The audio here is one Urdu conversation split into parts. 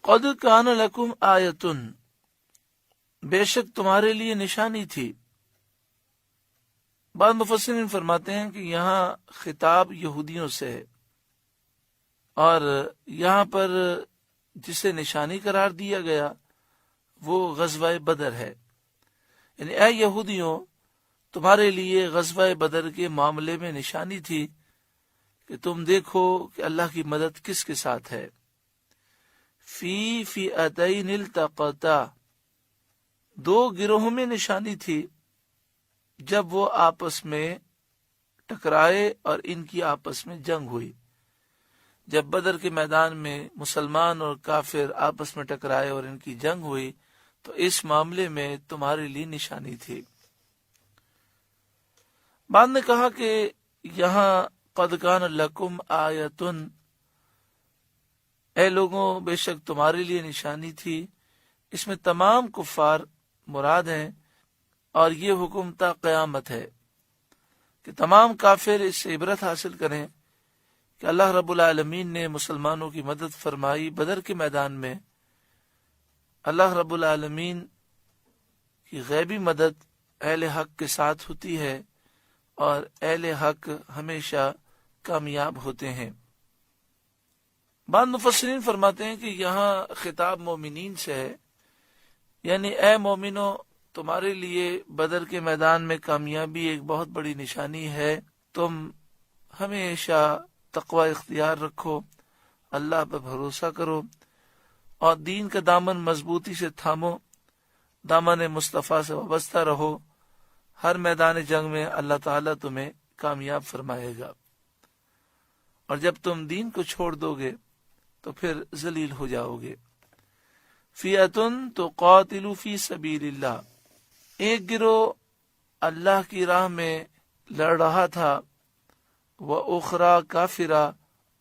قد کان لکم آیتن، بے شک تمہارے لیے نشانی تھی۔ بعض مفسرین فرماتے ہیں کہ یہاں خطاب یہودیوں سے ہے، اور یہاں پر جسے نشانی قرار دیا گیا وہ غزوہ بدر ہے۔ یعنی اے یہودیوں، تمہارے لیے غزوہ بدر کے معاملے میں نشانی تھی کہ تم دیکھو کہ اللہ کی مدد کس کے ساتھ ہے۔ فی فئتین التقتا، دو گروہوں میں نشانی تھی جب وہ آپس میں ٹکرائے اور ان کی آپس میں جنگ ہوئی۔ جب بدر کے میدان میں مسلمان اور کافر آپس میں ٹکرائے اور ان کی جنگ ہوئی تو اس معاملے میں تمہارے لیے نشانی تھی۔ بعد نے کہا کہ یہاں قد کان لکم آیتن، اے لوگوں بے شک تمہارے لیے نشانی تھی، اس میں تمام کفار مراد ہیں، اور یہ حکم تا قیامت ہے کہ تمام کافر اس سے عبرت حاصل کریں کہ اللہ رب العالمین نے مسلمانوں کی مدد فرمائی بدر کے میدان میں۔ اللہ رب العالمین کی غیبی مدد اہل حق کے ساتھ ہوتی ہے، اور اہل حق ہمیشہ کامیاب ہوتے ہیں۔ بعض مفسرین فرماتے ہیں کہ یہاں خطاب مومنین سے ہے، یعنی اے مومنو، تمہارے لیے بدر کے میدان میں کامیابی ایک بہت بڑی نشانی ہے، تم ہمیشہ تقوی اختیار رکھو، اللہ پر بھروسہ کرو، اور دین کا دامن مضبوطی سے تھامو، دامن مصطفیٰ سے وابستہ رہو، ہر میدان جنگ میں اللہ تعالیٰ تمہیں کامیاب فرمائے گا، اور جب تم دین کو چھوڑ دو گے تو پھر ذلیل ہو جاؤ گے۔ فئتن تقاتل فی سبیل اللہ، ایک گروہ اللہ کی راہ میں لڑ رہا تھا، وَأُخْرَى کافرہ،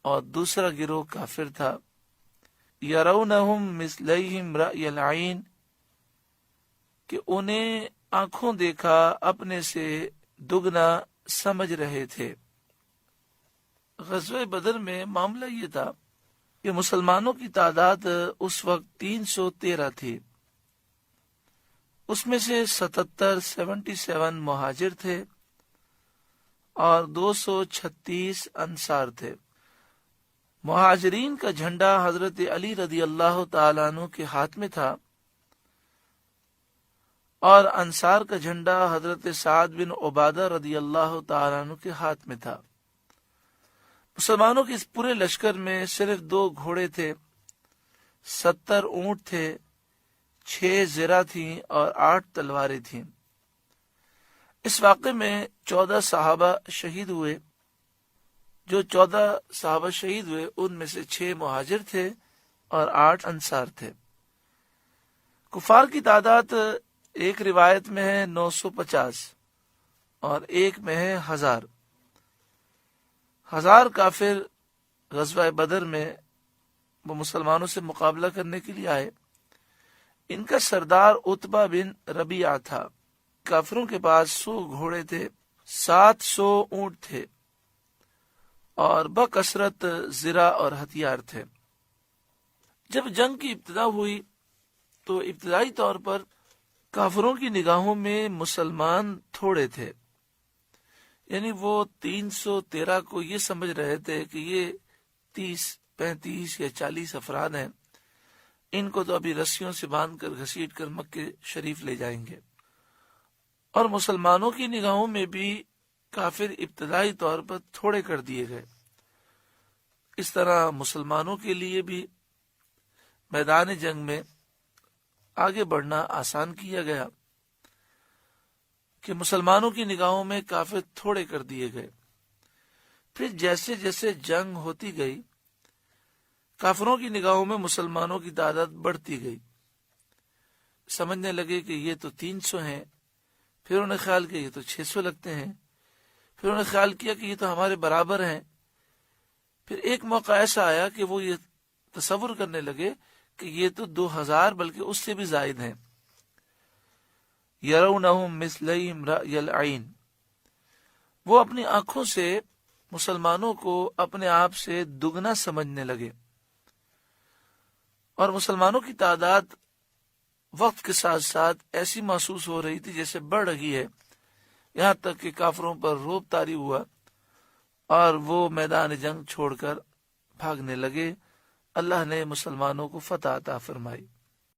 اور دوسرا گروہ کافر تھا، یرونہم مثلیہم رأی العین، کہ انہیں آنکھوں دیکھا اپنے سے دگنا سمجھ رہے تھے۔ غزوہ بدر میں معاملہ یہ تھا کہ مسلمانوں کی تعداد اس وقت 313 تھی، اس میں سے 77 مہاجر تھے اور 236 انصار تھے۔ مہاجرین کا جھنڈا حضرت علی رضی اللہ تعالیٰ عنہ کے ہاتھ میں تھا، اور انصار کا جھنڈا حضرت سعد بن عبادہ رضی اللہ تعالیٰ عنہ کے ہاتھ میں تھا۔ مسلمانوں کے اس پورے لشکر میں صرف 2 گھوڑے تھے، 70 اونٹ تھے، 6 زرہ تھیں اور 8 تلواریں تھیں۔ اس واقعے میں 14 صحابہ شہید ہوئے۔ جو 14 صحابہ شہید ہوئے ان میں سے 6 مہاجر تھے اور 8 انصار تھے۔ کفار کی تعداد ایک روایت میں ہے 950 اور ایک میں ہے 1000 کافر غزوہ بدر میں وہ مسلمانوں سے مقابلہ کرنے کے لیے آئے۔ ان کا سردار عتبہ بن ربیعہ تھا۔ کافروں کے پاس 100 گھوڑے تھے، 700 اونٹ تھے، اور بکثرت زرہ اور ہتھیار تھے۔ جب جنگ کی ابتدا ہوئی تو ابتدائی طور پر کافروں کی نگاہوں میں مسلمان تھوڑے تھے، یعنی وہ 313 کو یہ سمجھ رہے تھے کہ یہ 30 35 یا 40 افراد ہیں، ان کو تو ابھی رسیوں سے باندھ کر گھسیٹ کر مکے شریف لے جائیں گے۔ اور مسلمانوں کی نگاہوں میں بھی کافر ابتدائی طور پر تھوڑے کر دیے گئے۔ اس طرح مسلمانوں کے لیے بھی میدان جنگ میں آگے بڑھنا آسان کیا گیا کہ مسلمانوں کی نگاہوں میں کافر تھوڑے کر دیے گئے۔ پھر جیسے جیسے جنگ ہوتی گئی، کافروں کی نگاہوں میں مسلمانوں کی تعداد بڑھتی گئی۔ سمجھنے لگے کہ یہ تو 300 ہیں، پھر انہیں خیال کیا یہ تو 600 لگتے ہیں، پھر انہیں خیال کیا کہ یہ تو ہمارے برابر ہیں۔ پھر ایک موقع ایسا آیا کہ وہ یہ تصور کرنے لگے کہ یہ تو 2000 بلکہ اس سے بھی زائد ہیں۔ یرونہم مثلیہم رأی العین، وہ اپنی آنکھوں سے مسلمانوں کو اپنے آپ سے دگنا سمجھنے لگے۔ اور مسلمانوں کی تعداد وقت کے ساتھ ساتھ ایسی محسوس ہو رہی تھی جیسے بڑھ رہی ہے، یہاں تک کہ کافروں پر رعب طاری ہوا اور وہ میدان جنگ چھوڑ کر بھاگنے لگے۔ اللہ نے مسلمانوں کو فتح عطا فرمائی۔